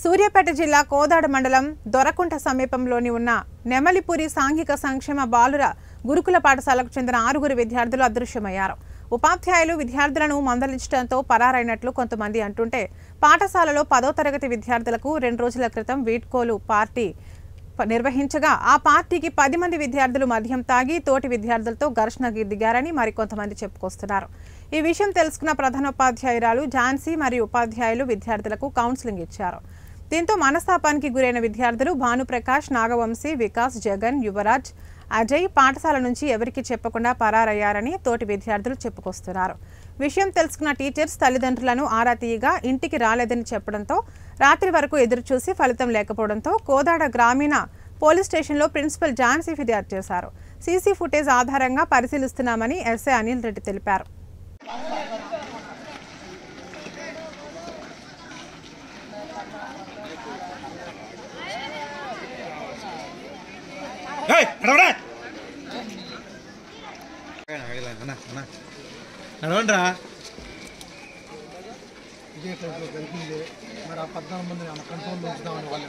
సూర్యాపేట జిల్లా కోదాడ మండలం దొరకుంట సమీపంలోని ఉన్న నెమలిపురి సాంఘిక సంక్షేమ బాలుర గురుకుల పాఠశాలకు చెందిన 6 విద్యార్థులు అదృశ్యమయ్యారు. ఉపాధ్యాయులు విద్యార్థులను మందలించడంతో పరారైనట్లు కొంతమంది అంటుంటే పాఠశాలలో 10వ తరగతి విద్యార్థులకు 2 రోజుల క్రితం వీడ్కోలు పార్టీ నిర్వహించగా ఆ పార్టీకి 10 మంది విద్యార్థులు మద్యం తాగి తోటి విద్యార్థులతో ఘర్షణకు దిగారని మరికొంతమంది చెప్పుకొస్తున్నారు. ఈ విషయం తెలుసుకున్న ప్రధానోపాధ్యాయురాలు ఝాన్సీ మరియు ఉపాధ్యాయులు విద్యార్థులకు కౌన్సిలింగ్ ఇచ్చారు. దీంతో మనస్తాపానికి గురైన విద్యార్థులు భానుప్రకాష్, నాగవంశీ, వికాస్, జగన్, యువరాజ్, అజయ్ పాఠశాల నుంచి ఎవరికి చెప్పకుండా పరారయ్యారని తోటి విద్యార్థులు చెప్పుకొస్తున్నారు. విషయం తెలుసుకున్న టీచర్స్ తల్లిదండ్రులను ఆరా తీయగా ఇంటికి రాలేదని చెప్పడంతో రాత్రి వరకు ఎదురుచూసి ఫలితం లేకపోవడంతో కోదాడ గ్రామీణ పోలీస్ స్టేషన్లో ప్రిన్సిపల్ ఝాన్సీ ఫిర్యాదు చేశారు. సీసీ ఫుటేజ్ ఆధారంగా పరిశీలిస్తున్నామని ఎస్ఐ అనిల్ రెడ్డి తెలిపారు. నడవండిరా ఇదే టైప్లో జరిగింది. మరి ఆ 14 మంది కంట్రోల్ ఉంచుదామని వాళ్ళు